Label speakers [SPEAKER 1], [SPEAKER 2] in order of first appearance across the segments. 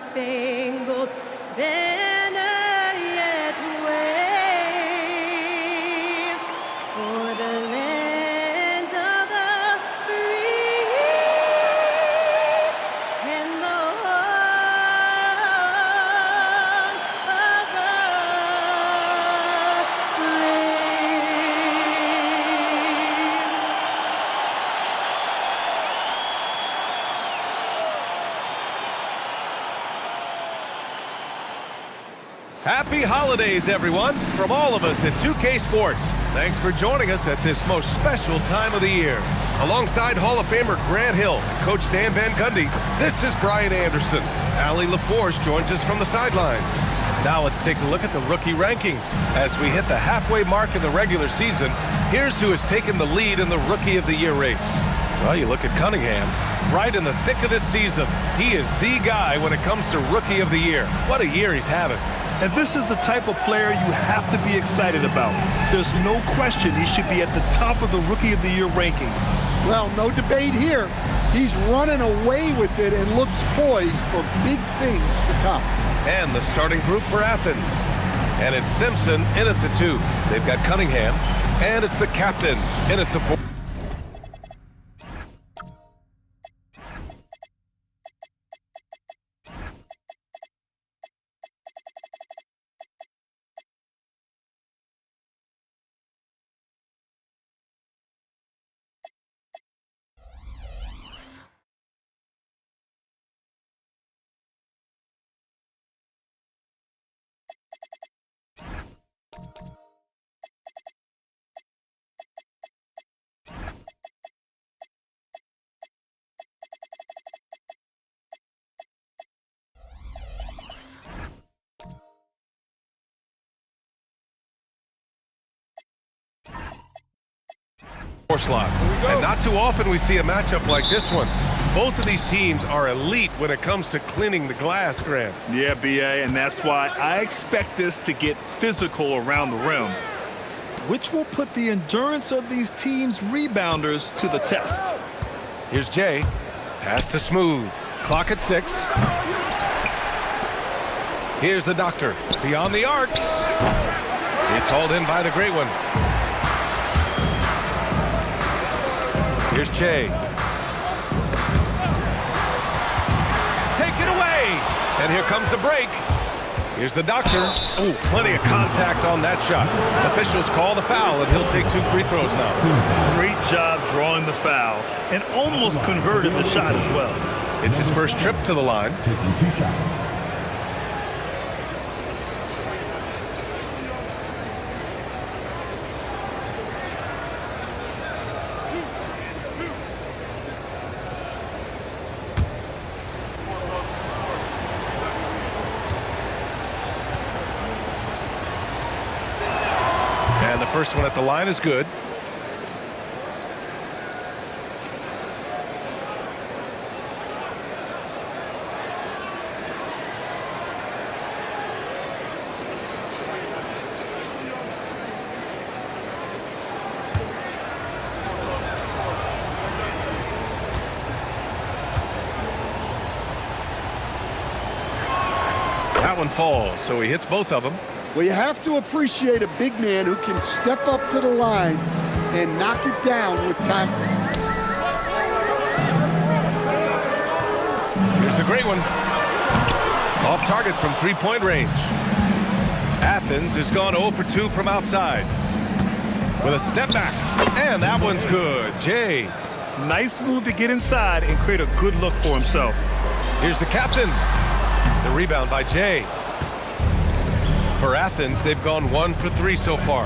[SPEAKER 1] star-spangled banner yet wave for the land of the free and the home of the
[SPEAKER 2] Happy holidays, everyone, from all of us at 2K Sports. Thanks for joining us at this most special time of the year. Alongside Hall of Famer Grant Hill and Coach Stan Van Gundy, this is Brian Anderson. Allie LaForce joins us from the sidelines. Now let's take a look at the rookie rankings. As we hit the halfway mark in the regular season, here's who has taken the lead in the Rookie of the Year race. Well, you look at Cunningham, right in the thick of this season. He is the guy when it comes to Rookie of the Year. What a year he's having.
[SPEAKER 3] And this is the type of player you have to be excited about. There's no question he should be at the top of the Rookie of the Year rankings.
[SPEAKER 4] Well, no debate here. He's running away with it and looks poised for big things to come.
[SPEAKER 2] And the starting group for Athens. And it's Simpson in at the 2. They've got Cunningham. And it's the captain in at the 4. Slot. And not too often we see a matchup like this one. Both of these teams are elite when it comes to cleaning the glass, Grant.
[SPEAKER 3] Yeah, BA, and that's why I expect this to get physical around the rim, which will put the endurance of these teams' rebounders to the test.
[SPEAKER 2] Here's Jay. Pass to Smooth. Clock at 6. Here's the Doctor. Beyond the arc. It's hauled in by the great one. Here's Jay. Take it away. And here comes the break. Here's the Doctor. Oh, plenty of contact on that shot. Officials call the foul, and he'll take 2 free throws now.
[SPEAKER 3] Great job drawing the foul and almost converted the shot as well.
[SPEAKER 2] It's his first trip to the line.
[SPEAKER 5] Taking 2 shots.
[SPEAKER 2] And the first one at the line is good. That one falls, so he hits both of them.
[SPEAKER 4] Well, you have to appreciate a big man who can step up to the line and knock it down with confidence.
[SPEAKER 2] Here's the great one. Off target from three-point range. Athens has gone 0 for 2 from outside. With a step back, and that one's good. Jay.
[SPEAKER 3] Nice move to get inside and create a good look for himself.
[SPEAKER 2] Here's the captain. The rebound by Jay. For Athens, they've gone 1 for 3 so far.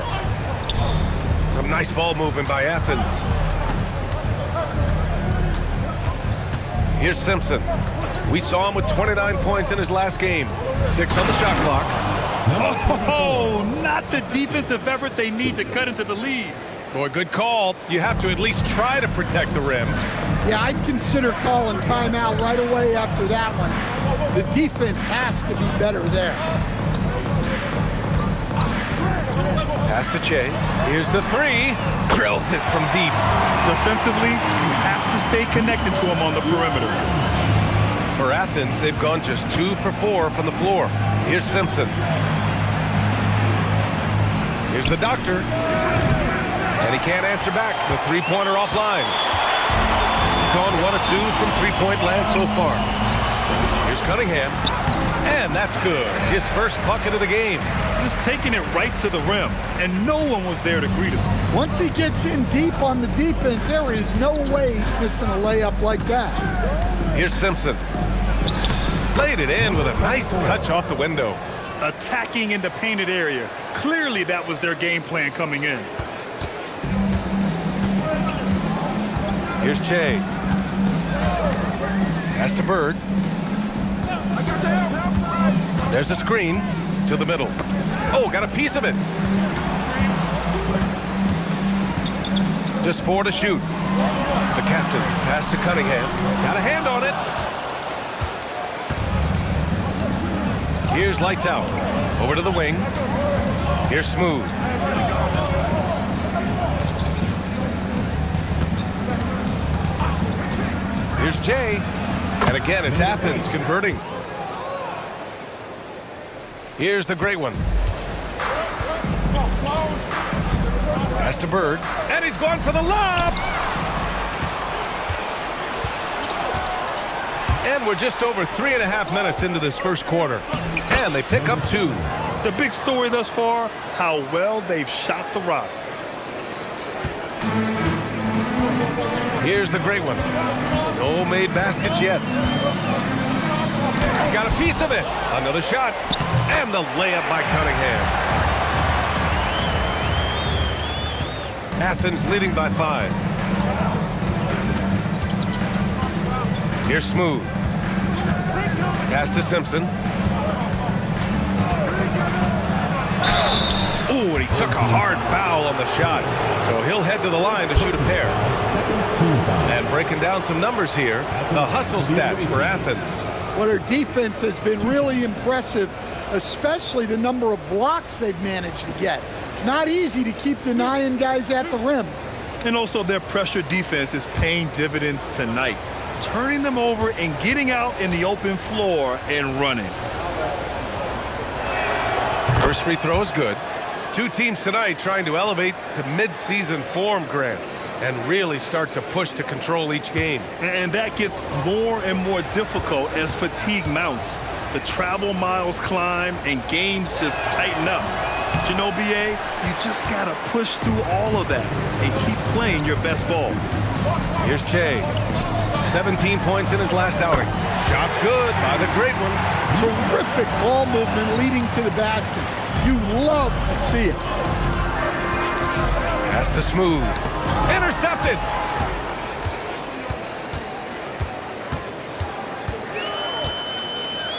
[SPEAKER 2] Some nice ball movement by Athens. Here's Simpson. We saw him with 29 points in his last game. 6 on the shot clock.
[SPEAKER 3] Oh, not the defensive effort they need to cut into the lead.
[SPEAKER 2] Boy, good call. You have to at least try to protect the rim.
[SPEAKER 4] Yeah, I'd consider calling timeout right away after that one. The defense has to be better there.
[SPEAKER 2] Pass to Che. Here's the 3. Drills it from deep.
[SPEAKER 3] Defensively, you have to stay connected to him on the perimeter.
[SPEAKER 2] For For Athens, they've gone just 2 for 4 from the floor. Here's Simpson. Here's the doctor. And he can't answer back. The three-pointer offline. Gone 1 of 2 from three-point land so far. Here's Cunningham. And that's good. His first bucket of the game.
[SPEAKER 3] Just taking it right to the rim, and no one was there to greet him.
[SPEAKER 4] Once he gets in deep on the defense, there is no way he's missing a layup like that.
[SPEAKER 2] Here's Simpson. Laid it in with a nice touch off the window.
[SPEAKER 3] Attacking in the painted area. Clearly that was their game plan coming in.
[SPEAKER 2] Here's Che. Pass to Bird. There's a screen to the middle. Oh, got a piece of it. Just 4 to shoot. The captain pass to Cunningham. Got a hand on it. Here's Lights Out. Over to the wing. Here's Smooth. Here's Jay. And again, it's Athens converting. Here's the great one. Pass to Bird. And he's going for the lob. And we're just over 3.5 minutes into this first quarter. And they pick up 2.
[SPEAKER 3] The big story thus far, how well they've shot the rock.
[SPEAKER 2] Here's the great one. No made baskets yet. Got a piece of it. Another shot. And the layup by Cunningham. Athens leading by 5. Here's Smooth. Pass to Simpson. Ooh, and he took a hard foul on the shot. So he'll head to the line to shoot a pair. And breaking down some numbers here, the hustle stats for Athens.
[SPEAKER 4] Well, their defense has been really impressive, especially the number of blocks they've managed to get. It's not easy to keep denying guys at the rim.
[SPEAKER 3] And also their pressure defense is paying dividends tonight, turning them over and getting out in the open floor and running.
[SPEAKER 2] First free throw is good. 2 teams tonight trying to elevate to mid-season form, Grant, and really start to push to control each game.
[SPEAKER 3] And that gets more and more difficult as fatigue mounts. The travel miles climb and games just tighten up. But you know, BA, you just got to push through all of that and keep playing your best ball.
[SPEAKER 2] Here's Che. 17 points in his last outing. Shot's good by the great one.
[SPEAKER 4] Terrific ball movement leading to the basket. You love to see it.
[SPEAKER 2] Pass to Smooth. Intercepted.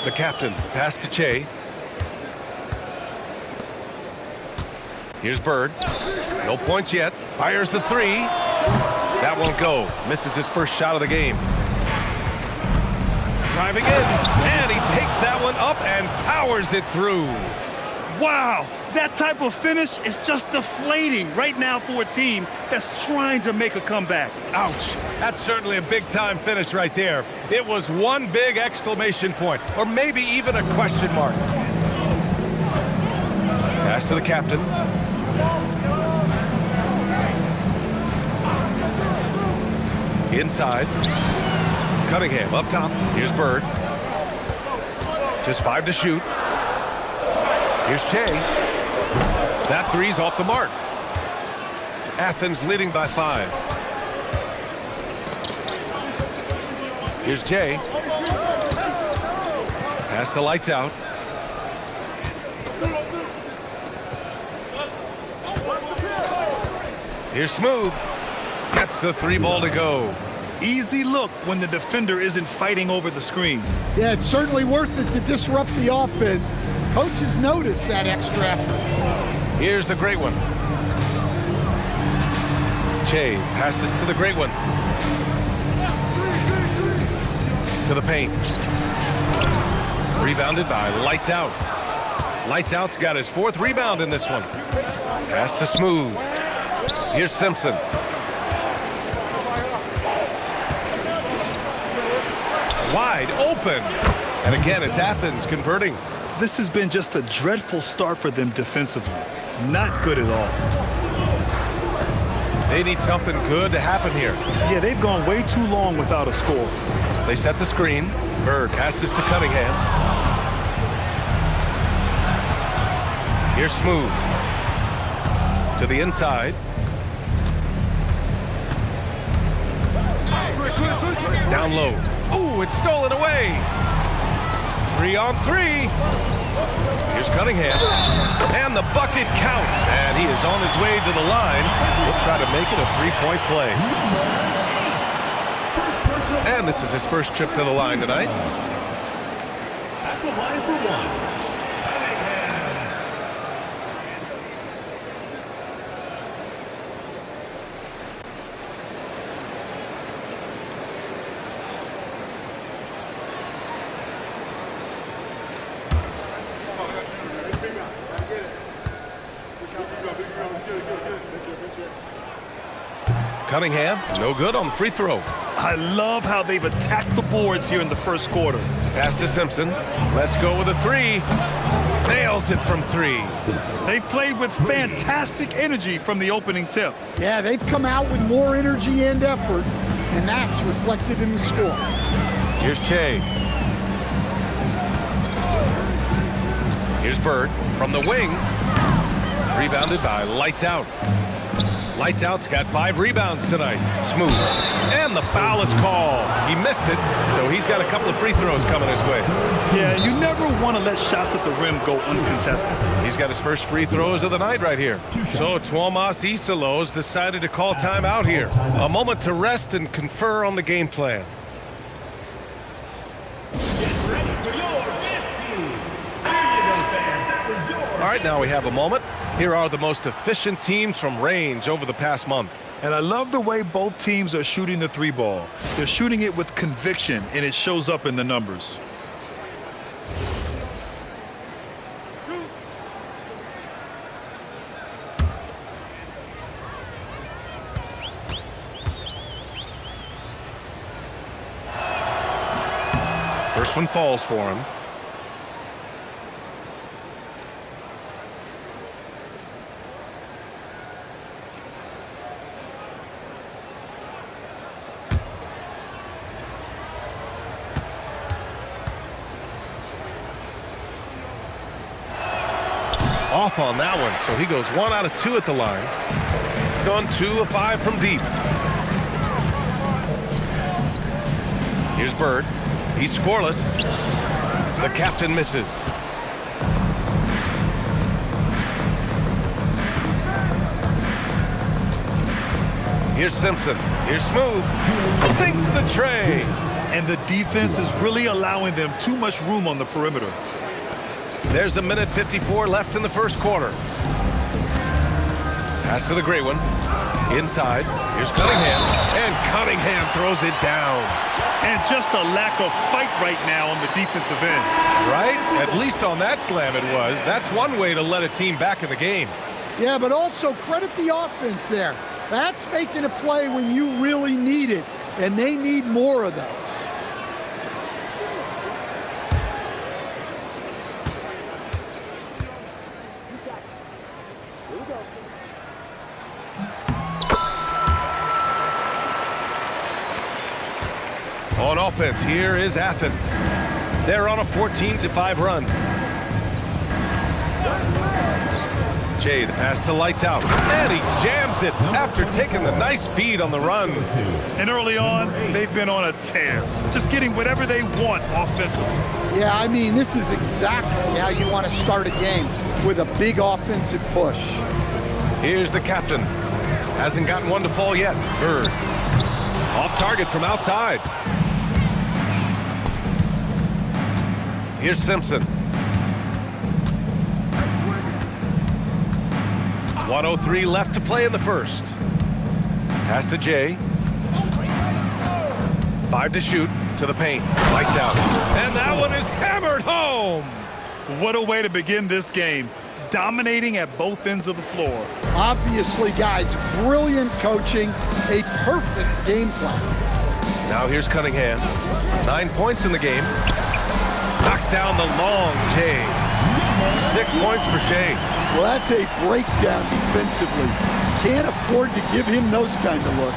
[SPEAKER 2] The captain pass to Che. Here's Bird. No points yet. Fires the 3. That won't go. Misses his first shot of the game. Driving in. And he takes that one up and powers it through.
[SPEAKER 3] Wow, that type of finish is just deflating right now for a team that's trying to make a comeback.
[SPEAKER 2] Ouch. That's certainly a big-time finish right there. It was one big exclamation point, or maybe even a question mark. Pass to the captain. Inside. Cunningham up top. Here's Bird. Just 5 to shoot. Here's Che. That 3's off the mark. Athens leading by 5. Here's Che. Pass to Lights Out. Here's Smooth. Gets the 3 ball to go.
[SPEAKER 3] Easy look when the defender isn't fighting over the screen.
[SPEAKER 4] Yeah, it's certainly worth it to disrupt the offense. Coaches notice that extra effort.
[SPEAKER 2] Here's the great one. Che passes to the great one. To the paint. Rebounded by Lights Out. Lights Out's got his 4th rebound in this one. Pass to Smooth. Here's Simpson. wide open. And again, it's Athens converting.
[SPEAKER 3] This has been just a dreadful start for them defensively. Not good at all.
[SPEAKER 2] They need something good to happen here.
[SPEAKER 3] Yeah, they've gone way too long without a score.
[SPEAKER 2] They set the screen. Bird passes to Cunningham. Here's Smooth. To the inside. Down low. Oh, it's stolen away. 3 on 3. Here's Cunningham. And the bucket counts. And he is on his way to the line. He'll try to make it a 3-point play. And this is his first trip to the line tonight.
[SPEAKER 5] At the line for one.
[SPEAKER 2] Cunningham, no good on the free throw.
[SPEAKER 3] I love how they've attacked the boards here in the first quarter.
[SPEAKER 2] Pass to Simpson. Let's go with a 3. Nails it from 3.
[SPEAKER 3] They've played with fantastic energy from the opening tip.
[SPEAKER 4] Yeah, they've come out with more energy and effort, and that's reflected in the score.
[SPEAKER 2] Here's Che. Here's Bird from the wing. Rebounded by Lights Out. Lights Out's got 5 rebounds tonight. Smooth. And the foul is called. He missed it, so he's got a couple of free throws coming his way.
[SPEAKER 3] Yeah, you never want to let shots at the rim go uncontested.
[SPEAKER 2] He's got his first free throws of the night right here. So Tuomas Isalos decided to call timeout here. A moment to rest and confer on the game plan. All right, now we have a moment. Here are the most efficient teams from range over the past month.
[SPEAKER 3] And I love the way both teams are shooting the 3 ball. They're shooting it with conviction, and it shows up in the numbers.
[SPEAKER 2] First one falls for him. Off on that one, so he goes 1 out of 2 at the line. Gone 2 of 5 from deep. Here's Bird. He's scoreless. The captain misses. Here's Simpson. Here's Smooth. Sinks the tray.
[SPEAKER 3] And the defense is really allowing them too much room on the perimeter.
[SPEAKER 2] There's a minute 54 left in the first quarter. Pass to the great one. Inside. Here's Cunningham. And Cunningham throws it down.
[SPEAKER 3] And just a lack of fight right now on the defensive end.
[SPEAKER 2] Right? At least on that slam it was. That's one way to let a team back in the game.
[SPEAKER 4] Yeah, but also credit the offense there. That's making a play when you really need it, and they need more of those.
[SPEAKER 2] On offense, here is Athens. They're on a 14-5 run. Jay, the pass to Lights Out. And he jams it after taking the nice feed on the run.
[SPEAKER 3] And early on, they've been on a tear. Just getting whatever they want offensively.
[SPEAKER 4] Yeah, I mean, this is exactly how you want to start a game, with a big offensive push.
[SPEAKER 2] Here's the captain. Hasn't gotten one to fall yet. Bird. Off target from outside. Here's Simpson. 1:03 left to play in the first. Pass to Jay. 5 to shoot. To the paint. Lights out. And that one is hammered home.
[SPEAKER 3] What a way to begin this game. Dominating at both ends of the floor.
[SPEAKER 4] Obviously, guys, brilliant coaching, a perfect game plan.
[SPEAKER 2] Now here's Cunningham. 9 points in the game. Knocks down the long Jay. 6 points for Shea.
[SPEAKER 4] Well, that's a breakdown defensively. Can't afford to give him those kind of looks.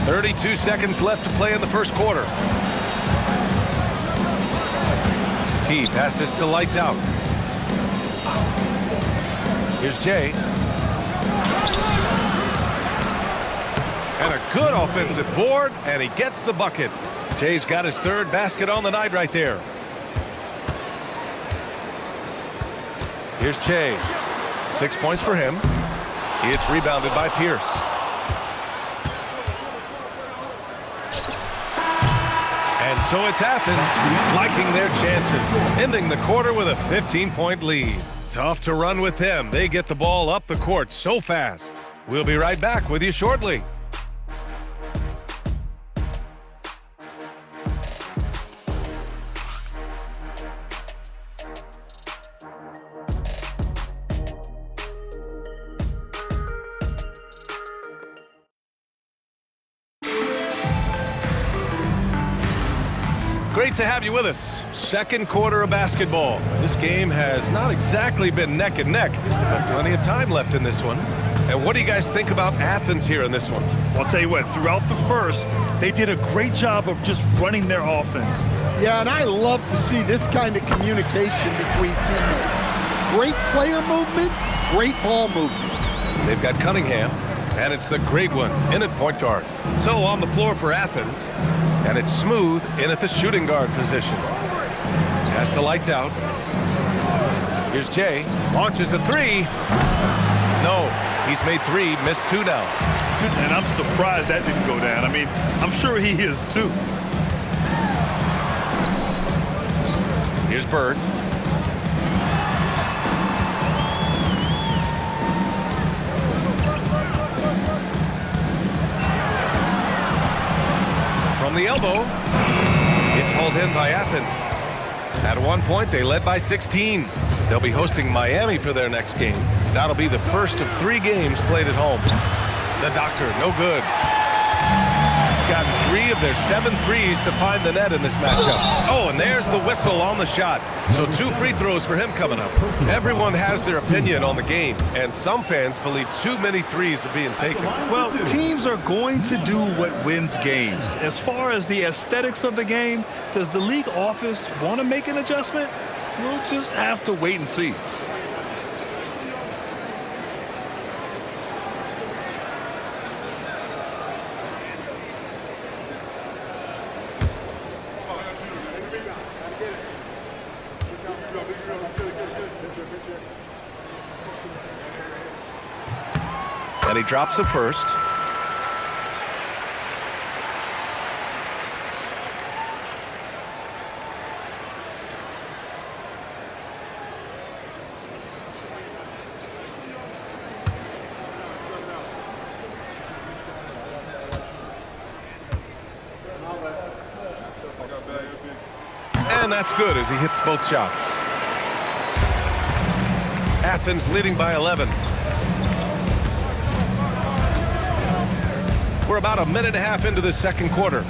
[SPEAKER 2] 32 seconds left to play in the first quarter. T passes to Lights Out. Here's Jay. And a good offensive board, and he gets the bucket. Jay's got his third basket on the night right there. Here's Jay. 6 points for him. It's rebounded by Pierce. And so it's Athens liking their chances, ending the quarter with a 15-point lead. Tough to run with them. They get the ball up the court so fast. We'll be right back with you shortly. Great to have you with us. Second quarter of basketball. This game has not exactly been neck and neck, but plenty of time left in this one. And what do you guys think about Athens here in this one?
[SPEAKER 3] Well, I'll tell you what, throughout the first, they did a great job of just running their offense.
[SPEAKER 4] Yeah, and I love to see this kind of communication between teammates. Great player movement, great ball movement.
[SPEAKER 2] They've got Cunningham, and it's the great one in at point guard. So on the floor for Athens, and it's Smooth in at the shooting guard position. Has to Lights Out. Here's Jay. Launches a three. No, he's made 3, missed 2 now.
[SPEAKER 3] And I'm surprised that didn't go down. I mean, I'm sure he is too.
[SPEAKER 2] Here's Bird. From the elbow, it's hauled in by Athens. At one point, they led by 16. They'll be hosting Miami for their next game. That'll be the first of 3 games played at home. The Doctor, no good. Got 3 of their 7 threes to find the net in this matchup. Oh, and there's the whistle on the shot. So 2 free throws for him coming up. Everyone has their opinion on the game, and some fans believe too many threes are being taken.
[SPEAKER 3] Well, teams are going to do what wins games. As far as the aesthetics of the game, does the league office want to make an adjustment? We'll just have to wait and see.
[SPEAKER 2] And he drops it first. And that's good as he hits both shots. Athens leading by 11. We're about a minute and a half into the second quarter.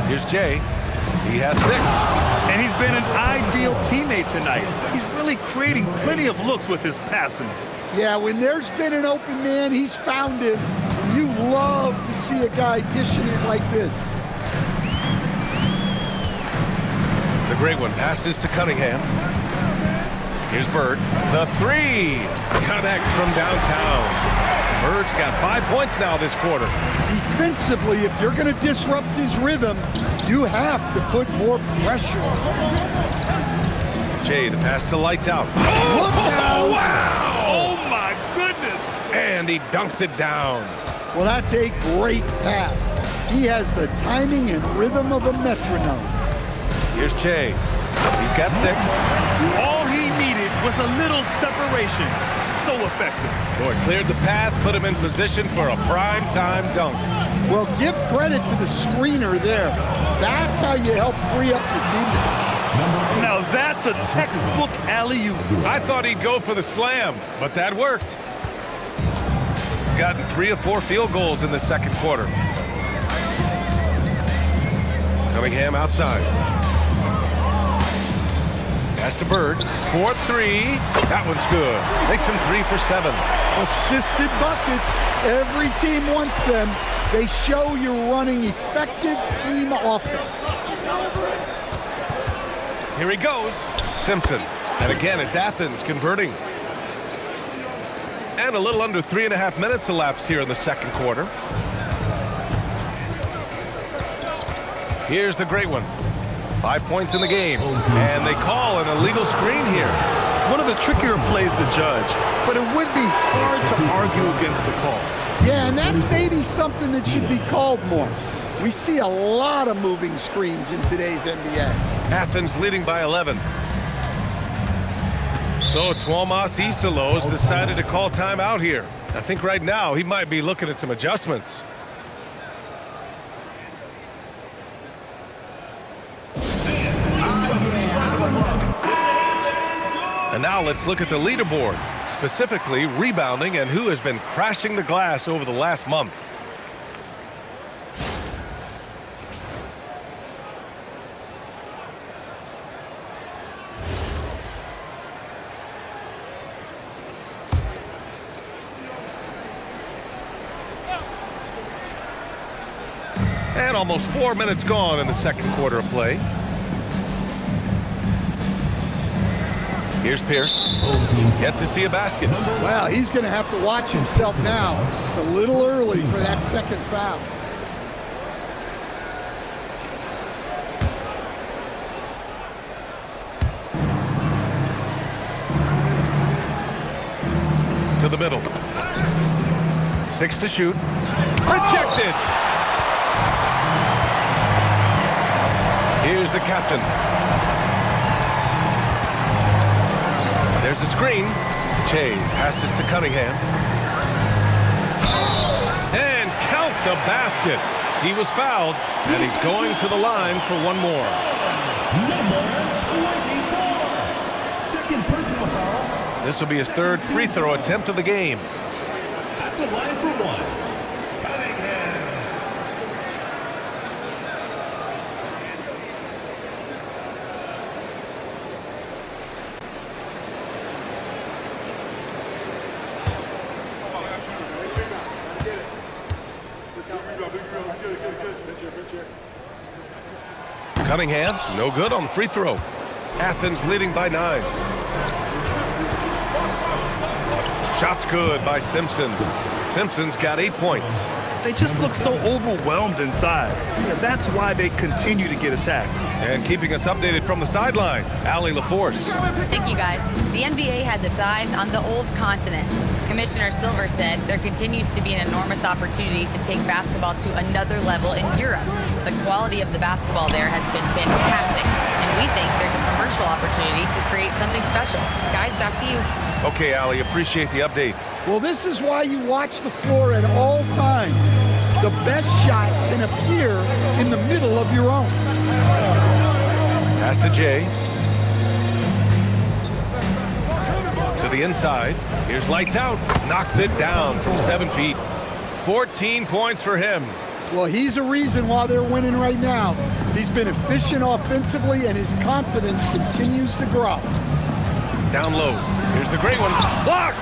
[SPEAKER 2] Here's Jay. He has 6.
[SPEAKER 3] And he's been an ideal teammate tonight. He's really creating plenty of looks with his passing.
[SPEAKER 4] Yeah, when there's been an open man, he's found him. And you love to see a guy dishing it like this.
[SPEAKER 2] The great one passes to Cunningham. Here's Bird. The 3 connects from downtown. Bird's got 5 points now this quarter.
[SPEAKER 4] Defensively, if you're going to disrupt his rhythm, you have to put more pressure on him.
[SPEAKER 2] Jay, the pass to Lights Out.
[SPEAKER 4] Oh,
[SPEAKER 2] wow!
[SPEAKER 3] Oh, my goodness!
[SPEAKER 2] And he dunks it down.
[SPEAKER 4] Well, that's a great pass. He has the timing and rhythm of a metronome.
[SPEAKER 2] Here's Jay. He's got 6.
[SPEAKER 3] All he needed was a little separation. So effective.
[SPEAKER 2] Boy, cleared the path, put him in position for a prime-time dunk.
[SPEAKER 4] Well, give credit to the screener there. That's how you help free up your teammates.
[SPEAKER 3] Now that's a textbook alley-oop.
[SPEAKER 2] I thought he'd go for the slam, but that worked. gotten 3 of 4 field goals in the second quarter. Cunningham outside. Pass to Bird. 4-3. That one's good. Makes him 3 for 7.
[SPEAKER 4] Assisted buckets. Every team wants them. They show you're running effective team offense.
[SPEAKER 2] Here he goes. Simpson. And again, it's Athens converting. And a little under 3.5 minutes elapsed here in the second quarter. Here's the great one. 5 points in the game. And they call an illegal screen here.
[SPEAKER 3] One of the trickier plays to judge, but it would be hard to argue against the call.
[SPEAKER 4] Yeah, and that's maybe something that should be called more. We see a lot of moving screens in today's NBA.
[SPEAKER 2] Athens leading by 11. So Tuomas Isalos decided to call timeout here. I think right now he might be looking at some adjustments. And now let's look at the leaderboard, specifically rebounding and who has been crashing the glass over the last month. And almost 4 minutes gone in the second quarter of play. Here's Pierce. Yet to see a basket.
[SPEAKER 4] Well, he's going to have to watch himself now. It's a little early for that second foul.
[SPEAKER 2] To the middle. 6 to shoot. Rejected. Here's the captain. There's a screen. Che passes to Cunningham. And count the basket. He was fouled, and he's going to the line for one more.
[SPEAKER 5] Number 24. Second personal foul.
[SPEAKER 2] This will be his third free throw attempt of the game.
[SPEAKER 5] At the line for one. Cunningham.
[SPEAKER 2] Cunningham, no good on the free throw. Athens leading by 9. Shots good by Simpson. Simpson's got 8 points.
[SPEAKER 3] They just look so overwhelmed inside. That's why they continue to get attacked.
[SPEAKER 2] And keeping us updated from the sideline, Allie LaForce.
[SPEAKER 6] Thank you, guys. The NBA has its eyes on the old continent. Commissioner Silver said there continues to be an enormous opportunity to take basketball to another level in Europe. The quality of the basketball there has been fantastic, and we think there's a commercial opportunity to create something special. Guys, back to you.
[SPEAKER 2] Okay, Allie, appreciate the update.
[SPEAKER 4] Well, this is why you watch the floor at all times. The best shot can appear in the middle of your own.
[SPEAKER 2] Pass to Jay. To the inside. Here's lights out. Knocks it down from 7 feet. 14 points for him.
[SPEAKER 4] Well, he's a reason why they're winning right now. He's been efficient offensively, and his confidence continues to grow.
[SPEAKER 2] Down low. Here's the great one. Blocked!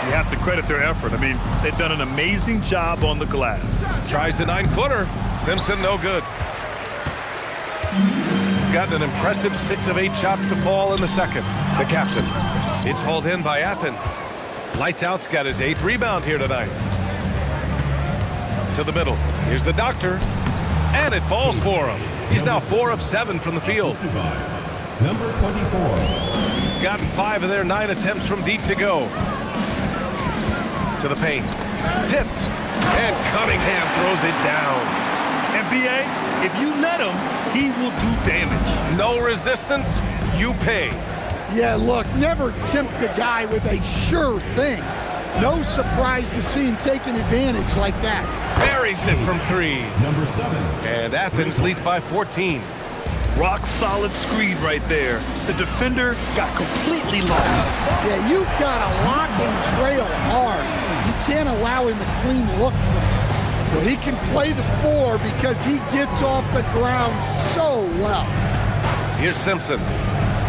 [SPEAKER 3] You have to credit their effort. I mean, they've done an amazing job on the glass.
[SPEAKER 2] Tries the 9-footer. Simpson, no good. Gotten an impressive 6 of 8 shots to fall in the second. The captain. It's hauled in by Athens. Lights out's got his 8th rebound here tonight. To the middle. Here's the doctor. And it falls for him. He's now 4 of 7 from the field.
[SPEAKER 5] Number 24.
[SPEAKER 2] Gotten 5 of their 9 attempts from deep to go. To the paint. Tipped. And Cunningham throws it down.
[SPEAKER 3] NBA, if you let him, he will do damage.
[SPEAKER 2] No resistance, you pay.
[SPEAKER 4] Yeah, look, never tempt a guy with a sure thing. No surprise to see him taking advantage like that.
[SPEAKER 2] Buries it from 3.
[SPEAKER 5] Number 7.
[SPEAKER 2] And Athens leads by 14.
[SPEAKER 3] Rock solid screen right there. The defender got completely lost.
[SPEAKER 4] Yeah, you've got to lock and trail hard. You can't allow him a clean look. Well, he can play the 4 because he gets off the ground so well.
[SPEAKER 2] Here's Simpson.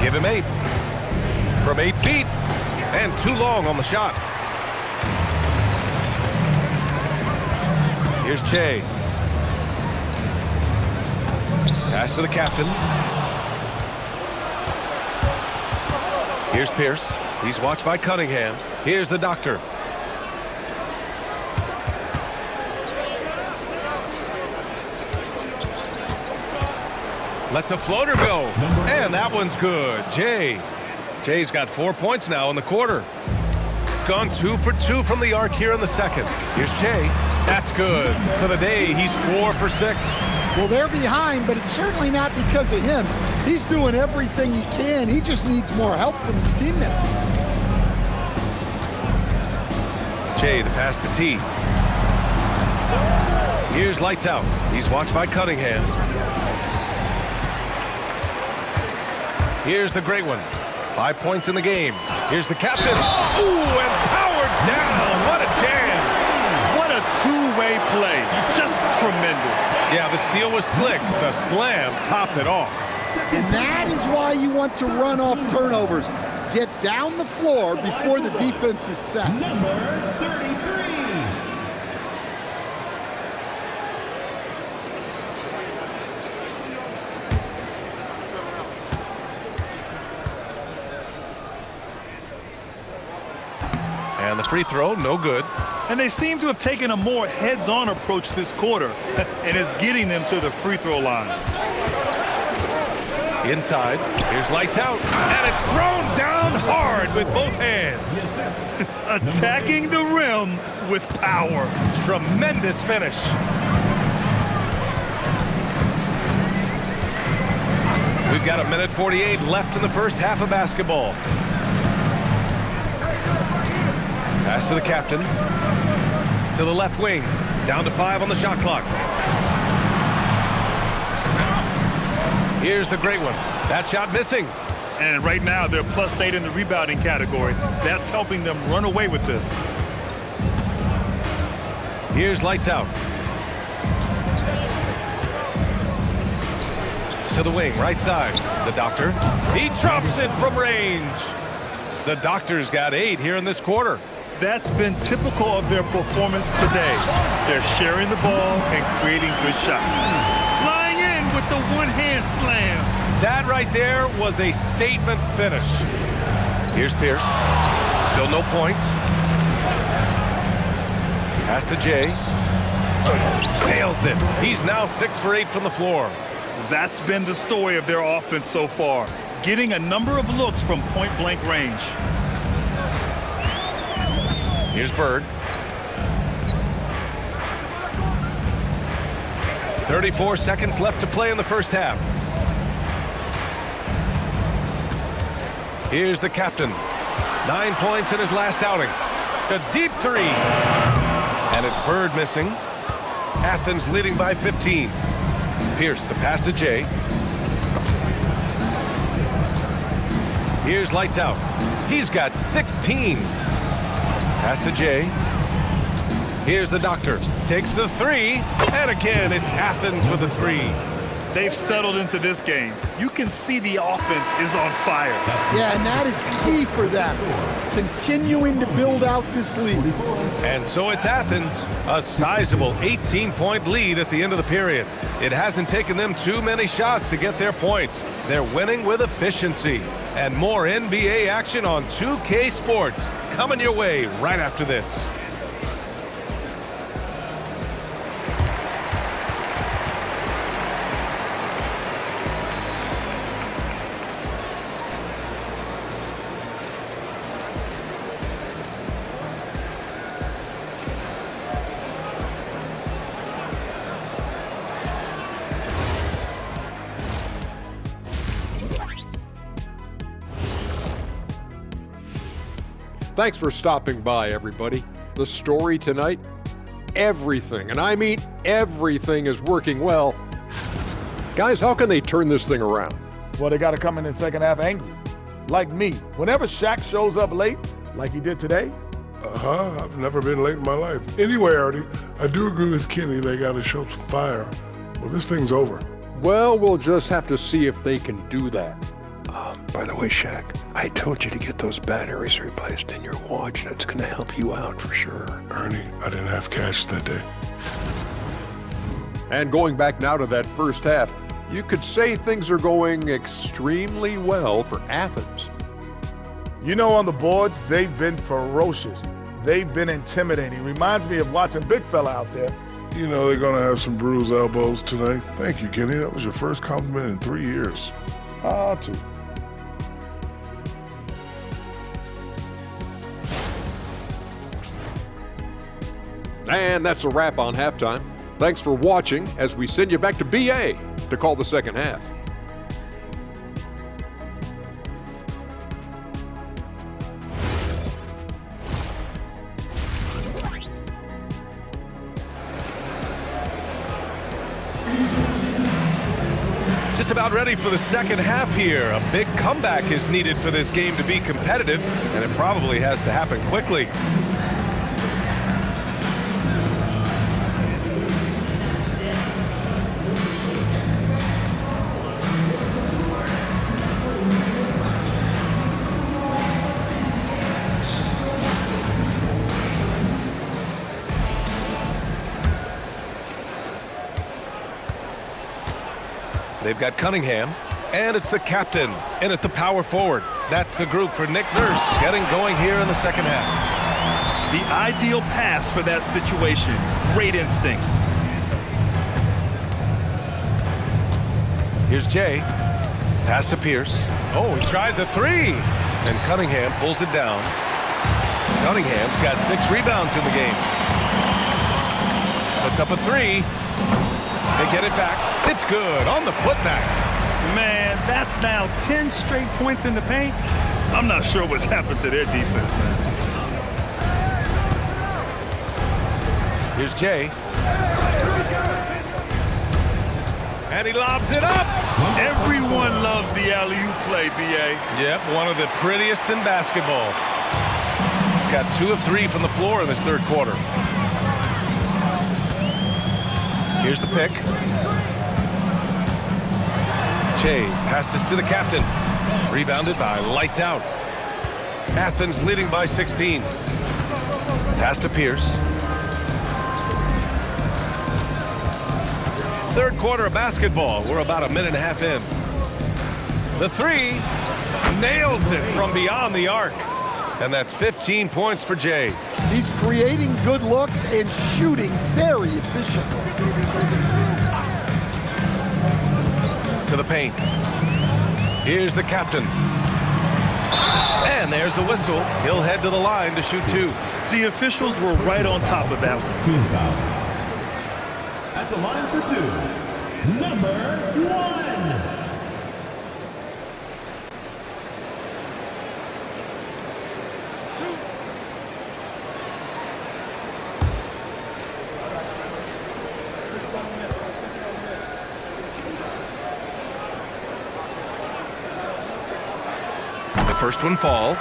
[SPEAKER 2] Give him 8. From 8 feet. And too long on the shot. Here's Che. Pass to the captain. Here's Pierce. He's watched by Cunningham. Here's the doctor. Lets a floater go. And that one's good. Jay's got 4 points now in the quarter. Gone 2 for 2 from the arc here in the second. Here's Jay. That's good. For the day, he's 4 for 6.
[SPEAKER 4] Well, they're behind, but it's certainly not because of him. He's doing everything he can. He just needs more help from his teammates.
[SPEAKER 2] Jay, the pass to T. Here's Lights Out. He's watched by Cunningham. Here's the great one. 5 points in the game. Here's the captain. Ooh, and powered down. What a jam.
[SPEAKER 3] What a two-way play. Just tremendous.
[SPEAKER 2] Yeah, the steal was slick. The slam topped it off.
[SPEAKER 4] And that is why you want to run off turnovers. Get down the floor before the defense is set.
[SPEAKER 5] Number 33.
[SPEAKER 2] And the free throw, no good.
[SPEAKER 3] And they seem to have taken a more heads-on approach this quarter, and it's getting them to the free throw line.
[SPEAKER 2] Inside, here's Lights Out, and it's thrown down hard with both hands.
[SPEAKER 3] Attacking the rim with power.
[SPEAKER 2] Tremendous finish. We've got 1:48 left in the first half of basketball. Pass to the captain. To the left wing. Down to 5 on the shot clock. Here's the great one. That shot missing.
[SPEAKER 3] And right now, they're +8 in the rebounding category. That's helping them run away with this.
[SPEAKER 2] Here's Lights Out. To the wing, right side. The doctor. He drops it from range. The doctor's got 8 here in this quarter.
[SPEAKER 3] That's been typical of their performance today. They're sharing the ball and creating good shots. Flying in with the one-hand slam.
[SPEAKER 2] That right there was a statement finish. Here's Pierce. Still no points. Pass to Jay. Nails it. He's now 6 for 8 from the floor.
[SPEAKER 3] That's been the story of their offense so far, getting a number of looks from point-blank range.
[SPEAKER 2] Here's Bird. 34 seconds left to play in the first half. Here's the captain. 9 points in his last outing. A deep 3. And it's Bird missing. Athens leading by 15. Pierce, the pass to Jay. Here's Lights Out. He's got 16. Pass to Jay. Here's the doctor. Takes the 3. And again, it's Athens with the 3.
[SPEAKER 3] They've settled into this game. You can see the offense is on fire.
[SPEAKER 4] Yeah, and that is key for them. Continuing to build out this lead.
[SPEAKER 2] And so it's Athens, a sizable 18-point lead at the end of the period. It hasn't taken them too many shots to get their points. They're winning with efficiency. And more NBA action on 2K Sports coming your way right after this.
[SPEAKER 7] Thanks for stopping by, everybody. The story tonight, everything, and I mean everything, is working well. Guys, how can they turn this thing around?
[SPEAKER 8] Well, they got to come in the second half angry. Like me. Whenever Shaq shows up late, like he did today.
[SPEAKER 9] I've never been late in my life. Anyway, Artie, I do agree with Kenny. They got to show some fire. Well, this thing's over.
[SPEAKER 7] Well, we'll just have to see if they can do that.
[SPEAKER 10] By the way, Shaq, I told you to get those batteries replaced in your watch. That's going to help you out for sure.
[SPEAKER 9] Ernie, I didn't have cash that day.
[SPEAKER 7] And going back now to that first half, you could say things are going extremely well for Athens.
[SPEAKER 8] You know, on the boards, they've been ferocious. They've been intimidating. Reminds me of watching Big Fella out there.
[SPEAKER 9] You know they're going to have some bruised elbows tonight. Thank you, Kenny. That was your first compliment in 3 years.
[SPEAKER 8] Two.
[SPEAKER 7] And that's a wrap on halftime. Thanks for watching as we send you back to BA to call the second half.
[SPEAKER 2] Just about ready for the second half here. A big comeback is needed for this game to be competitive, and it probably has to happen quickly. They've got Cunningham, and it's the captain in at the power forward. That's the group for Nick Nurse getting going here in the second half.
[SPEAKER 3] The ideal pass for that situation. Great instincts.
[SPEAKER 2] Here's Jay. Pass to Pierce. Oh, he tries a three. And Cunningham pulls it down. Cunningham's got 6 rebounds in the game. Puts up a three. They get it back. It's good on the putback.
[SPEAKER 3] Man, that's now 10 straight points in the paint. I'm not sure what's happened to their defense, man.
[SPEAKER 2] Here's Jay. And he lobs it up.
[SPEAKER 3] Everyone loves the alley-oop play, B.A.
[SPEAKER 2] Yep, one of the prettiest in basketball. Got 2 of 3 from the floor in this third quarter. Here's the pick. Jay passes to the captain. Rebounded by Lights Out. Athens leading by 16. Pass to Pierce. Third quarter of basketball. We're about a minute and a half in. The three nails it from beyond the arc. And that's 15 points for Jay.
[SPEAKER 4] He's creating good looks and shooting very efficiently.
[SPEAKER 2] To the paint. Here's the captain. And there's a whistle. He'll head to the line to shoot 2.
[SPEAKER 3] The officials were right on top of that one.
[SPEAKER 5] Team foul. At the line for 2, number 1.
[SPEAKER 2] First one falls.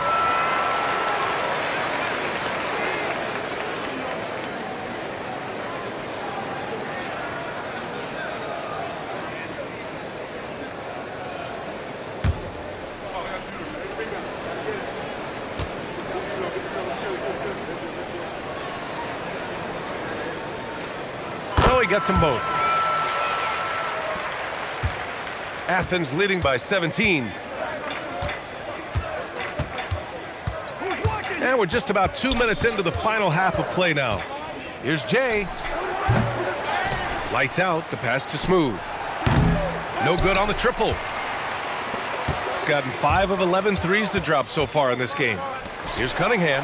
[SPEAKER 2] So he gets them both. Athens leading by 17. And we're just about 2 minutes into the final half of play now. Here's Jay. Lights out, the pass to Smooth. No good on the triple. Gotten 5 of 11 threes to drop so far in this game. Here's Cunningham.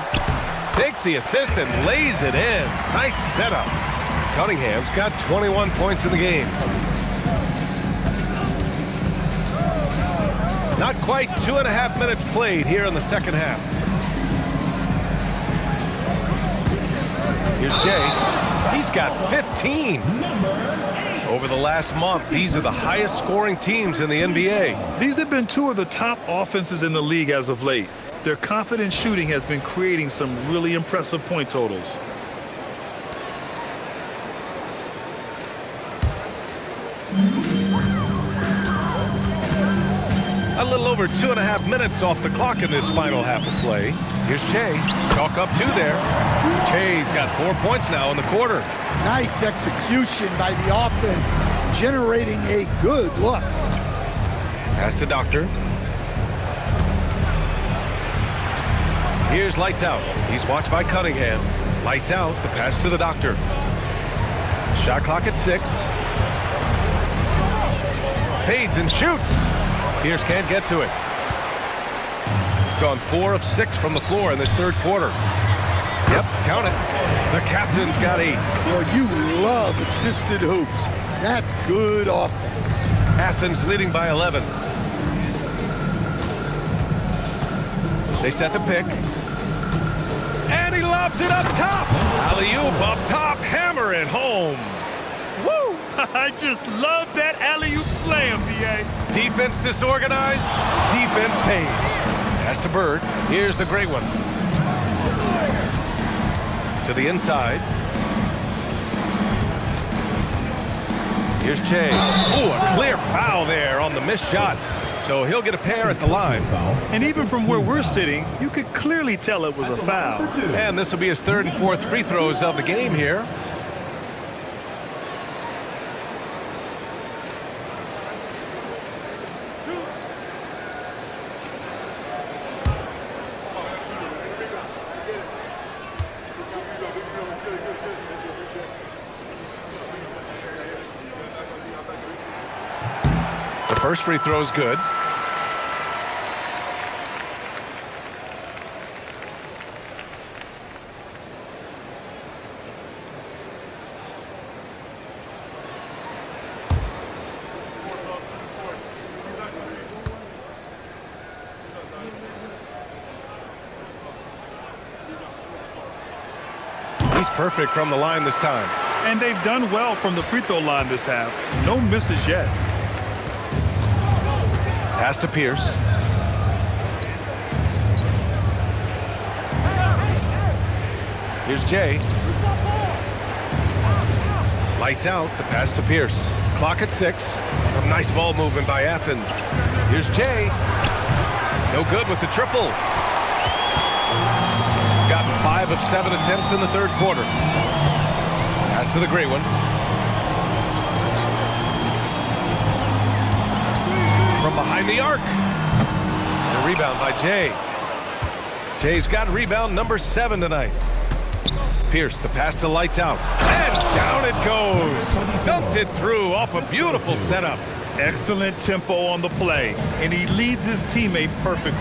[SPEAKER 2] Takes the assist and lays it in. Nice setup. Cunningham's got 21 points in the game. Not quite 2.5 minutes played here in the second half. Here's Jay. He's got 15. Over the last month, these are the highest scoring teams in the NBA.
[SPEAKER 3] These have been two of the top offenses in the league as of late. Their confident shooting has been creating some really impressive point totals.
[SPEAKER 2] A little over 2.5 minutes off the clock in this final half of play. Here's Che. Chalk up 2 there. Che's got 4 points now in the quarter.
[SPEAKER 4] Nice execution by the offense, generating a good look.
[SPEAKER 2] Pass to Doctor. Here's Lights Out. He's watched by Cunningham. Lights Out, the pass to the Doctor. Shot clock at 6. Fades and shoots. Pierce can't get to it. Gone 4 of 6 from the floor in this third quarter. Yep, count it. The captain's got 8.
[SPEAKER 4] Well, you love assisted hoops. That's good offense.
[SPEAKER 2] Athens leading by 11. They set the pick. And he lobs it up top. Alley-oop up top. Hammer it home.
[SPEAKER 3] Woo! I just love that alley-oop slam, B.A.
[SPEAKER 2] Defense disorganized. Defense pays. Pass to Bird. Here's the great one. To the inside. Here's Che. Ooh, a clear foul there on the missed shot. So he'll get a pair at the line.
[SPEAKER 3] And even from where we're sitting, you could clearly tell it was a foul.
[SPEAKER 2] And this will be his 3rd and 4th free throws of the game here. The first free throw is good. He's perfect from the line this time.
[SPEAKER 3] And they've done well from the free throw line this half. No misses yet.
[SPEAKER 2] Pass to Pierce. Here's Jay. Lights out. The pass to Pierce. Clock at 6. Some nice ball movement by Athens. Here's Jay. No good with the triple. Gotten 5 of 7 attempts in the third quarter. Pass to the great one. From behind the arc. The rebound by Jay. Jay's got rebound number 7 tonight. Pierce, the pass to Lights Out. And down it goes. Dunked it through off a beautiful setup.
[SPEAKER 3] Excellent tempo on the play, and he leads his teammate perfectly.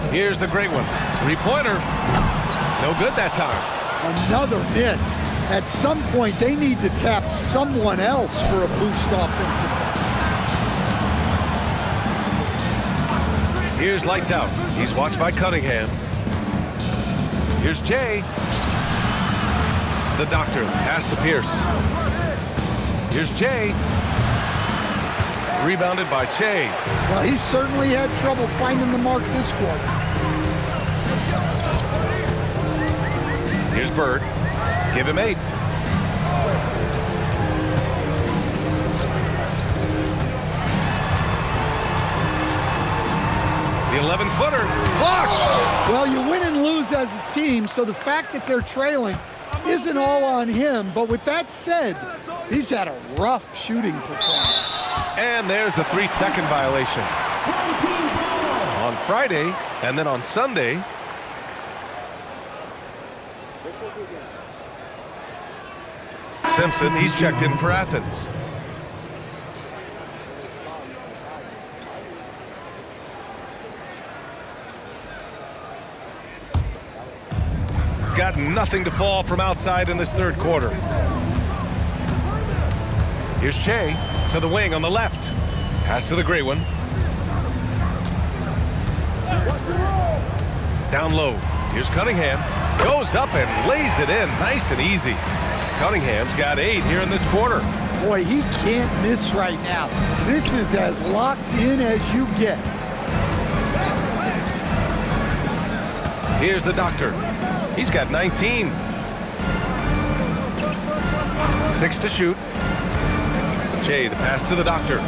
[SPEAKER 2] Here's the great one. Three-pointer. No good that time.
[SPEAKER 4] Another miss. At some point, they need to tap someone else for a boost offensively.
[SPEAKER 2] Here's Lights Out. He's watched by Cunningham. Here's Jay. The doctor. Pass to Pierce. Here's Jay. Rebounded by Che.
[SPEAKER 4] Well, he certainly had trouble finding the mark this quarter.
[SPEAKER 2] Here's Bird. Give him 8. The 11-footer. Blocked!
[SPEAKER 4] Well, you win and lose as a team, so the fact that they're trailing isn't all on him. But with that said, he's had a rough shooting performance.
[SPEAKER 2] And there's a 3-second violation. On Friday, and then on Sunday. Simpson, he's checked in for Athens. Got nothing to fall from outside in this third quarter. Here's Che to the wing on the left. Pass to the gray one. Down low. Here's Cunningham. Goes up and lays it in. Nice and easy. Cunningham's got 8 here in this quarter.
[SPEAKER 4] Boy, he can't miss right now. This is as locked in as you get.
[SPEAKER 2] Here's the doctor. He's got 19. 6 to shoot. Jay, the pass to the doctor.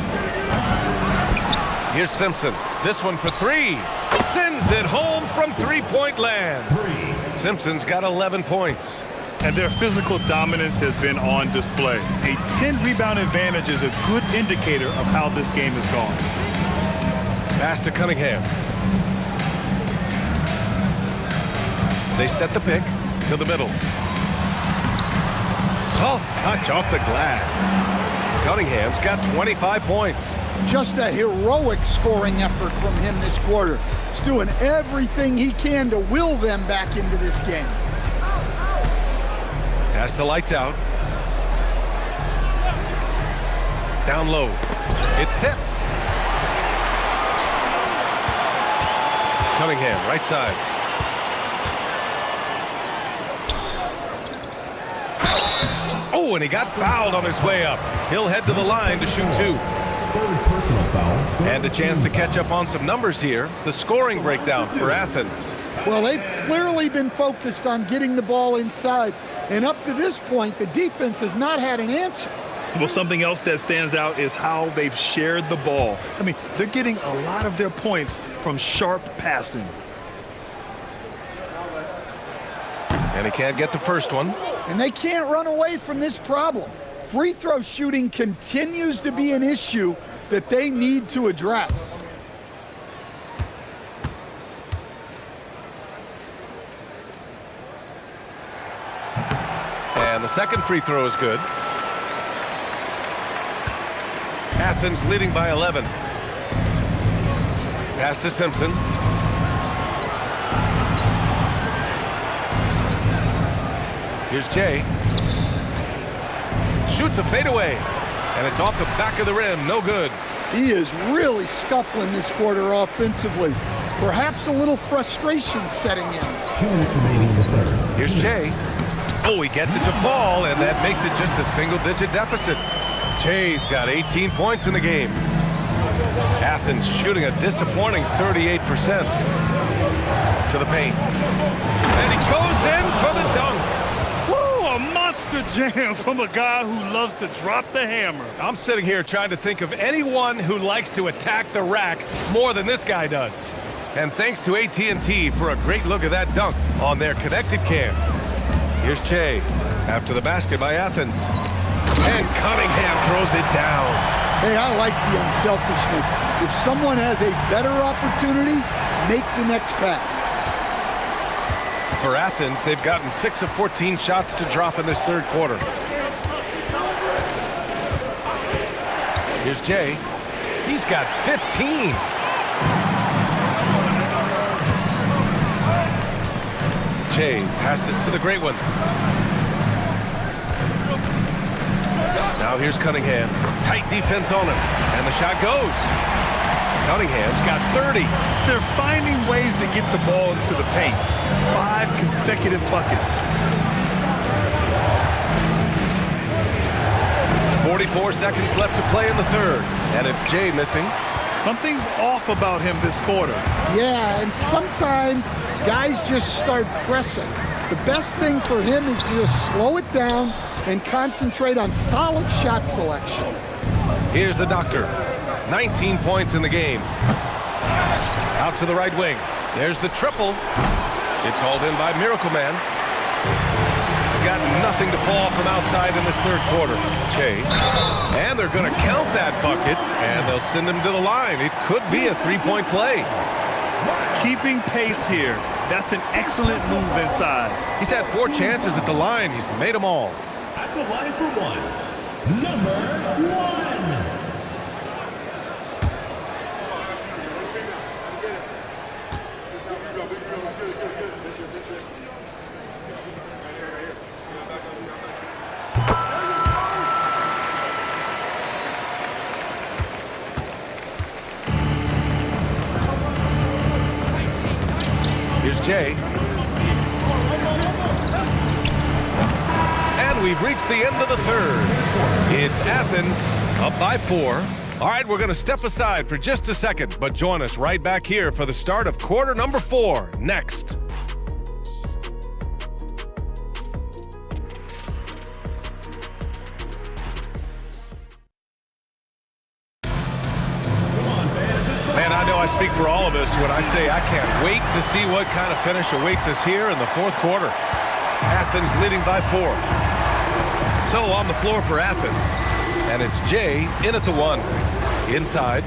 [SPEAKER 2] Here's Simpson. This one for 3. Sends it home from three-point land. Simpson's got 11 points.
[SPEAKER 3] And their physical dominance has been on display. A 10-rebound advantage is a good indicator of how this game has gone.
[SPEAKER 2] Pass to Cunningham. They set the pick to the middle. Soft touch off the glass. Cunningham's got 25 points.
[SPEAKER 4] Just a heroic scoring effort from him this quarter. He's doing everything he can to will them back into this game.
[SPEAKER 2] Pass to Lights Out. Down low. It's tipped. Cunningham, right side. Oh, and he got fouled on his way up. He'll head to the line to shoot 2.
[SPEAKER 5] Third personal foul.
[SPEAKER 2] And a chance to catch up on some numbers here. The scoring breakdown for Athens.
[SPEAKER 4] Well, they've clearly been focused on getting the ball inside. And up to this point, the defense has not had an answer.
[SPEAKER 3] Well, something else that stands out is how they've shared the ball. I mean, they're getting a lot of their points from sharp passing.
[SPEAKER 2] And he can't get the first one.
[SPEAKER 4] And they can't run away from this problem. Free throw shooting continues to be an issue that they need to address.
[SPEAKER 2] And the second free throw is good. Athens leading by 11. Pass to Simpson. Here's Jay. Shoots a fadeaway. And it's off the back of the rim. No good.
[SPEAKER 4] He is really scuffling this quarter offensively. Perhaps a little frustration setting in.
[SPEAKER 5] 2 minutes remaining in the third.
[SPEAKER 2] Here's Jay. Oh, he gets it to fall, and that makes it just a single-digit deficit. Jay's got 18 points in the game. Athens shooting a disappointing 38%. To the paint. And he goes in for the dunk.
[SPEAKER 3] Woo, a monster jam from a guy who loves to drop the hammer.
[SPEAKER 2] I'm sitting here trying to think of anyone who likes to attack the rack more than this guy does. And thanks to AT&T for a great look at that dunk on their connected cam. Here's Che after the basket by Athens. And Cunningham throws it down.
[SPEAKER 4] Hey, I like the unselfishness. If someone has a better opportunity, make the next pass.
[SPEAKER 2] For Athens, they've gotten 6 of 14 shots to drop in this third quarter. Here's Jay. He's got 15. Jay passes to the great one. Now here's Cunningham. Tight defense on him. And the shot goes. Cunningham's got 30.
[SPEAKER 3] They're finding ways to get the ball into the paint. 5 consecutive buckets.
[SPEAKER 2] 44 seconds left to play in the third. And if Jay missing,
[SPEAKER 3] something's off about him this quarter.
[SPEAKER 4] Yeah, and sometimes guys just start pressing. The best thing for him is to just slow it down and concentrate on solid shot selection.
[SPEAKER 2] Here's the doctor. 19 points in the game. Out to the right wing. There's the triple. It's hauled in by Miracle Man. Got nothing to fall from outside in this third quarter. Che. And they're going to count that bucket, and they'll send him to the line. It could be a three-point play.
[SPEAKER 3] Keeping pace here. That's an excellent move inside.
[SPEAKER 2] He's had 4 chances at the line. He's made them all.
[SPEAKER 5] At the line for one, number 1.
[SPEAKER 2] Here's Jay. And we've reached the end of the third. It's Athens up by 4. All right, we're going to step aside for just a second, but join us right back here for the start of quarter number 4 next. Man, I know I speak for all of us when I say I can't wait to see what kind of finish awaits us here in the fourth quarter. Athens leading by 4. So on the floor for Athens, and it's Jay in at the 1. Inside.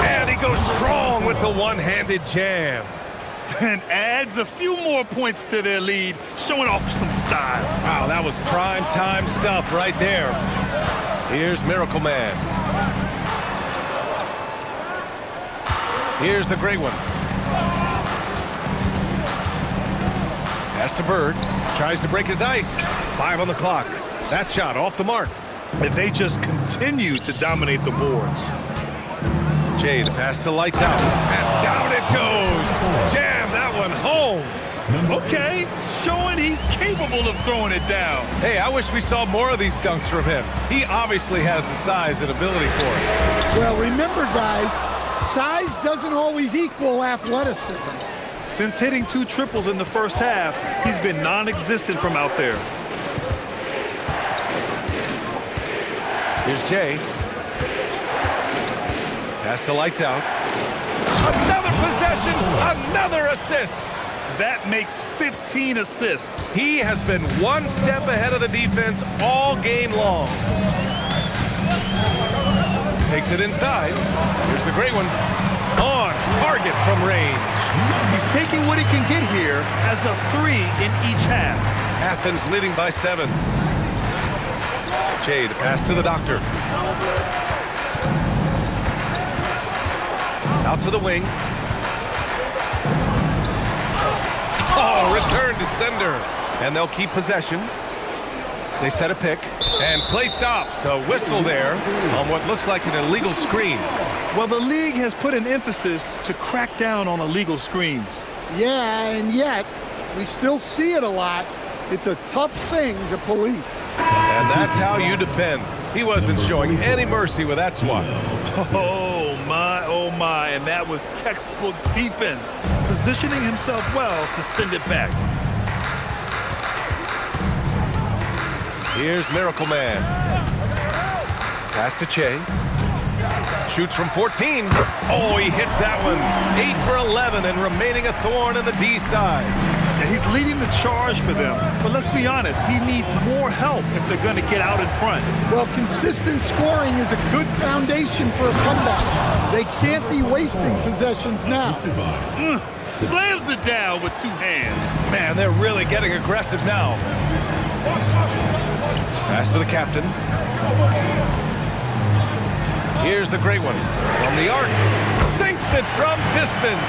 [SPEAKER 2] And he goes strong with the one-handed jam.
[SPEAKER 3] And adds a few more points to their lead, showing off some style.
[SPEAKER 2] Wow, that was prime time stuff right there. Here's Miracle Man. Here's the great one. Pass to Bird. Tries to break his ice. 5 on the clock. That shot off the mark.
[SPEAKER 3] And they just continue to dominate the boards.
[SPEAKER 2] Jay, the pass to Lights Out. And down it goes. Jam that one home.
[SPEAKER 3] Okay, showing he's capable of throwing it down.
[SPEAKER 2] Hey, I wish we saw more of these dunks from him. He obviously has the size and ability for it.
[SPEAKER 4] Well, remember, guys, size doesn't always equal athleticism.
[SPEAKER 3] Since hitting 2 triples in the first half, he's been non-existent from out there.
[SPEAKER 2] Here's Jay. Pass to Lights Out. Another possession, another assist.
[SPEAKER 3] That makes 15 assists.
[SPEAKER 2] He has been one step ahead of the defense all game long. Takes it inside. Here's the great one. On target from range.
[SPEAKER 3] He's taking what he can get here as a 3 in each half.
[SPEAKER 2] Athens leading by 7. Jay, the pass to the doctor. Out to the wing. Oh, return to sender. And they'll keep possession. They set a pick. And play stops. A whistle there on what looks like an illegal screen.
[SPEAKER 3] Well, the league has put an emphasis to crack down on illegal screens.
[SPEAKER 4] Yeah, and yet, we still see it a lot. It's a tough thing to police.
[SPEAKER 2] And that's how you defend. He wasn't showing any mercy with that swat.
[SPEAKER 3] Oh my, and that was textbook defense, positioning himself well to send it back.
[SPEAKER 2] Here's Miracle Man. Pass to Che. Shoots from 14. Oh, he hits that one. 8 for 11 and remaining a thorn in the D side.
[SPEAKER 3] And he's leading the charge for them. But let's be honest, he needs more help if they're going to get out in front.
[SPEAKER 4] Well, consistent scoring is a good foundation for a comeback. They can't be wasting possessions now.
[SPEAKER 3] Slams it down with 2 hands.
[SPEAKER 2] Man, they're really getting aggressive now. Pass to the captain. Here's the great one from the arc. Sinks it from distance.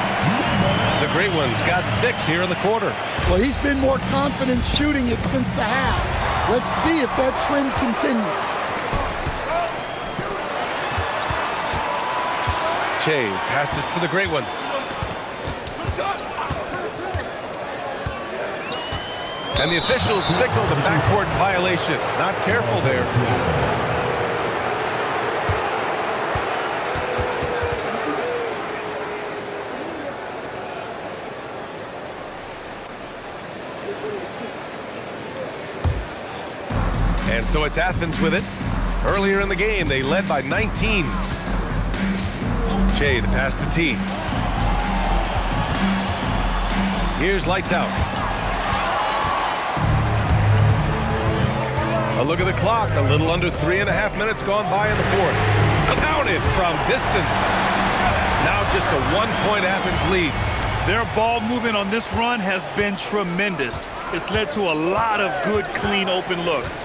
[SPEAKER 2] The great one's got 6 here in the quarter.
[SPEAKER 4] Well, he's been more confident shooting it since the half. Let's see if that trend continues.
[SPEAKER 2] Che passes to the great one. And the officials signal the backcourt violation. Not careful there. And so it's Athens with it. Earlier in the game, they led by 19. Che, the pass to T. Here's Lights Out. A look at the clock. A little under 3.5 minutes gone by in the fourth. Counted from distance. Now just a 1-point Athens lead.
[SPEAKER 3] Their ball movement on this run has been tremendous. It's led to a lot of good, clean, open looks.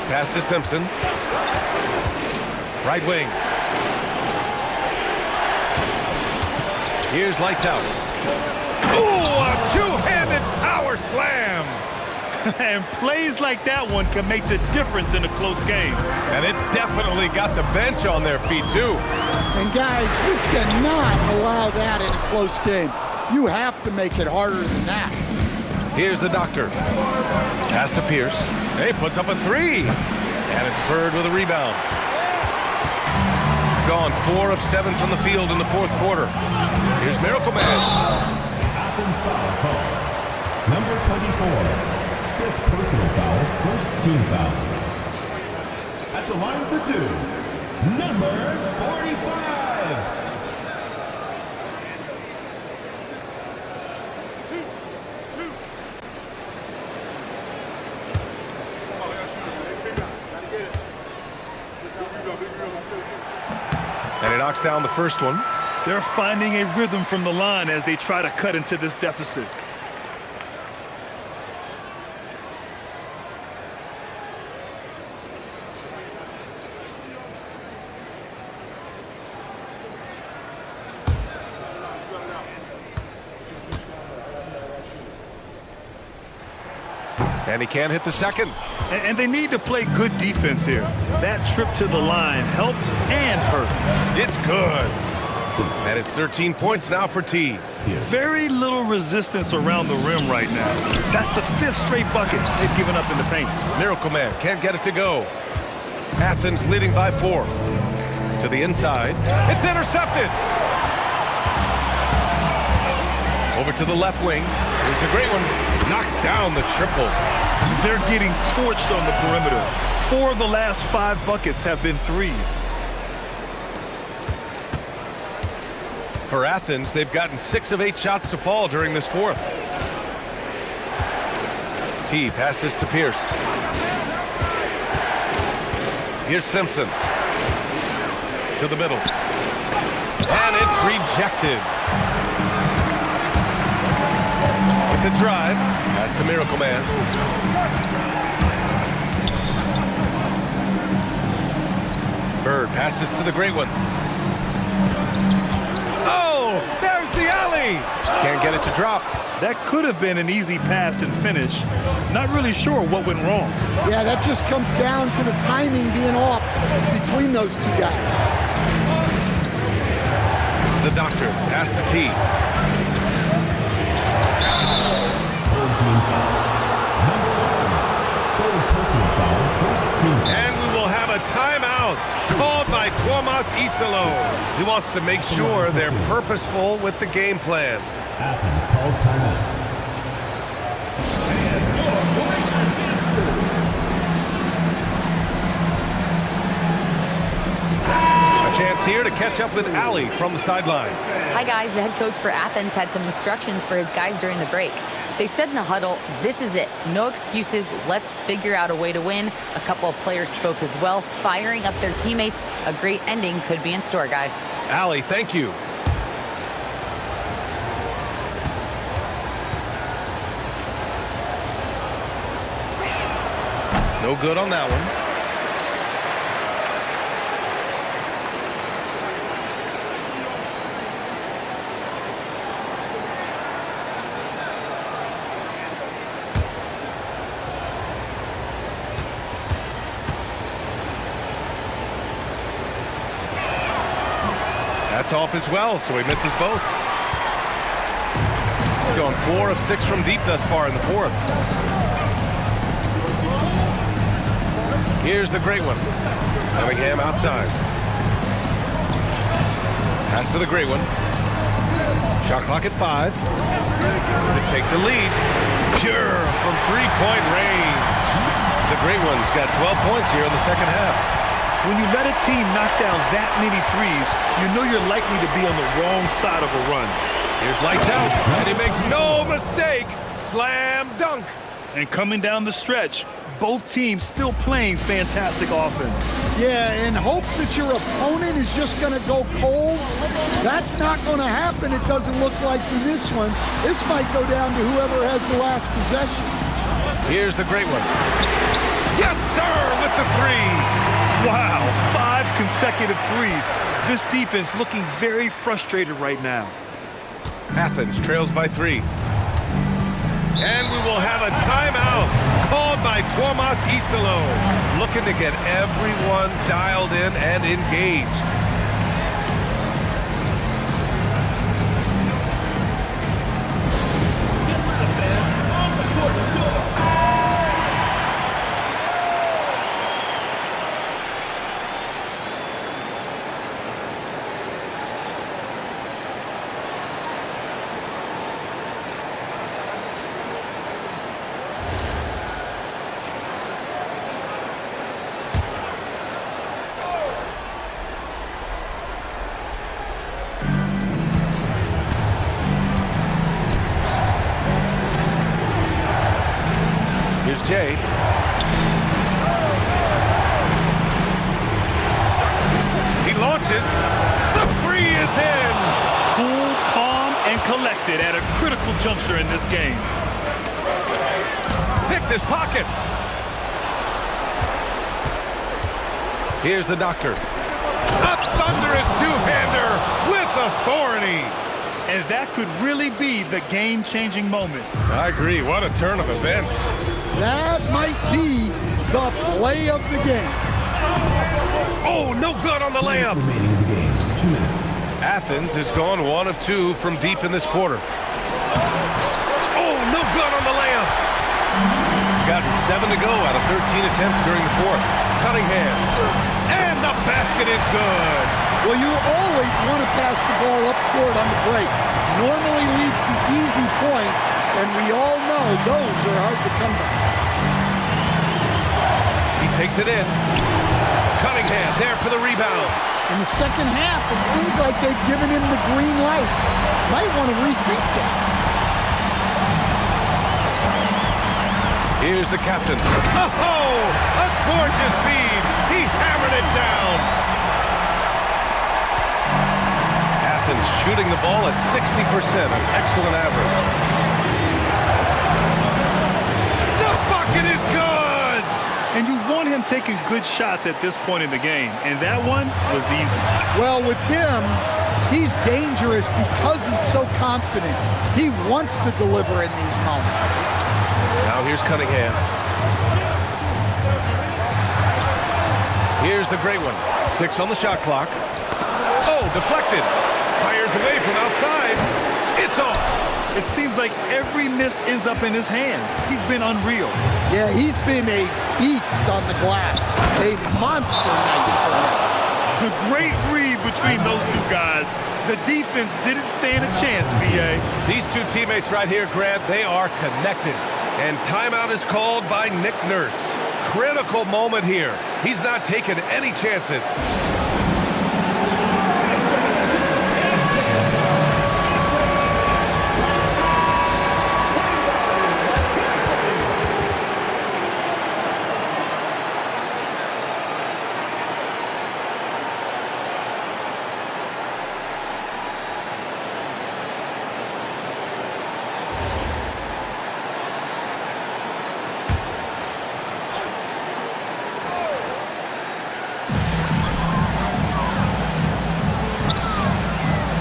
[SPEAKER 2] Pass to Simpson. Right wing. Here's Lights Out. Ooh, a two-handed power slam.
[SPEAKER 3] And plays like that one can make the difference in a close game.
[SPEAKER 2] And it definitely got the bench on their feet, too.
[SPEAKER 4] And guys, you cannot allow that in a close game. You have to make it harder than that.
[SPEAKER 2] Here's the doctor. Pass to Pierce. He puts up a three. And it's Bird with a rebound. Gone 4 of 7 from the field in the fourth quarter. Here's Miracle Man.
[SPEAKER 5] Athens foul call. Number 24. 5th personal foul, 1st team foul. At the line for 2, number 45.
[SPEAKER 2] And he knocks down the first one.
[SPEAKER 3] They're finding a rhythm from the line as they try to cut into this deficit.
[SPEAKER 2] And he can't hit the second.
[SPEAKER 3] And they need to play good defense here. That trip to the line helped and hurt.
[SPEAKER 2] It's good. And it's 13 points now for T.
[SPEAKER 3] Very little resistance around the rim right now. That's the 5th straight bucket they've given up in the paint.
[SPEAKER 2] Miracle Man can't get it to go. Athens leading by 4. To the inside. It's intercepted. Over to the left wing. Here's the great one. Knocks down the triple.
[SPEAKER 3] They're getting torched on the perimeter. 4 of the last 5 buckets have been threes.
[SPEAKER 2] For Athens, they've gotten 6 of 8 shots to fall during this fourth. T passes to Pierce. Here's Simpson. To the middle. And it's rejected. With the drive. Pass to Miracle Man. Bird passes to the great one. Oh, there's the alley. Can't get it to drop.
[SPEAKER 3] That could have been an easy pass and finish. Not really sure what went wrong.
[SPEAKER 4] Yeah, that just comes down to the timing being off between those two guys.
[SPEAKER 2] The doctor, pass to T. And we will have a timeout called by Tuomas Isalo. He wants to make sure they're purposeful with the game plan.
[SPEAKER 5] Athens calls timeout.
[SPEAKER 2] A chance here to catch up with Allie from the sideline.
[SPEAKER 6] Hi, guys. The head coach for Athens had some instructions for his guys during the break. They said in the huddle, this is it. No excuses. Let's figure out a way to win. A couple of players spoke as well, firing up their teammates. A great ending could be in store, guys.
[SPEAKER 2] Allie, thank you. No good on that one. That's off as well, so he misses both. Going 4 of 6 from deep thus far in the fourth. Here's the great one. Cunningham outside. Pass to the great one. Shot clock at 5. To take the lead. Pure from 3-point range. The great one's got 12 points here in the second half.
[SPEAKER 3] When you let a team knock down that many threes, you know you're likely to be on the wrong side of a run.
[SPEAKER 2] Here's lights out, and he makes no mistake. Slam dunk.
[SPEAKER 3] And coming down the stretch, both teams still playing fantastic offense.
[SPEAKER 4] Yeah, in hopes that your opponent is just going to go cold, that's not going to happen. It doesn't look like in this one. This might go down to whoever has the last possession.
[SPEAKER 2] Here's the great one. Yes, sir, with the 3.
[SPEAKER 3] Wow, 5 consecutive threes. This defense looking very frustrated right now.
[SPEAKER 2] Athens trails by 3. And we will have a timeout called by Tuomas Isalo, looking to get everyone dialed in and engaged. changes. The three is in.
[SPEAKER 3] Cool, calm, and collected at a critical juncture in this game.
[SPEAKER 2] Picked his pocket. Here's the doctor. A thunderous two-hander with authority.
[SPEAKER 3] And that could really be the game-changing moment.
[SPEAKER 2] I agree. What a turn of events.
[SPEAKER 4] That might be the play of the game.
[SPEAKER 2] Oh, no good on the layup.
[SPEAKER 5] Remaining in the game, 2 minutes.
[SPEAKER 2] Athens has gone 1 of 2 from deep in this quarter. Oh, no good on the layup. Gotten 7 to go out of 13 attempts during the fourth. Cunningham. And the basket is good.
[SPEAKER 4] Well, you always want to pass the ball up court on the break. Normally leads to easy points, and we all know those are hard to come by.
[SPEAKER 2] He takes it in. Cunningham there for the rebound.
[SPEAKER 4] In the second half, it seems like they've given him the green light. Might want to rethink that.
[SPEAKER 2] Here's the captain. Oh, a gorgeous feed. He hammered it down. Athens shooting the ball at 60%, an excellent average. The bucket is good.
[SPEAKER 3] And you want him taking good shots at this point in the game, and that one was easy.
[SPEAKER 4] Well, with him, he's dangerous because he's so confident. He wants to deliver in these moments.
[SPEAKER 2] Now here's Cunningham. Here's the great one. 6 on the shot clock. Oh, deflected. Fires away from outside. It's off.
[SPEAKER 3] It seems like every miss ends up in his hands. He's been unreal.
[SPEAKER 4] Yeah, he's been a beast on the glass. A monster night for him.
[SPEAKER 3] The great read between those two guys. The defense didn't stand a chance, B.A.
[SPEAKER 2] These two teammates right here, Grant, they are connected. And timeout is called by Nick Nurse. Critical moment here. He's not taking any chances.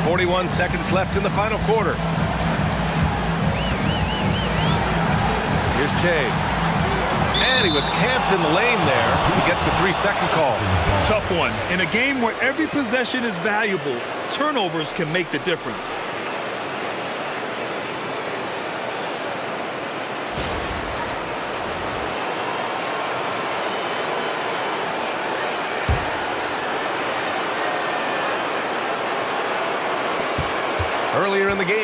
[SPEAKER 2] .41 seconds left in the final quarter. Here's Che. And he was camped in the lane there. He gets a 3-second call.
[SPEAKER 3] Tough one. In a game where every possession is valuable, turnovers can make the difference.
[SPEAKER 2] Earlier in the game,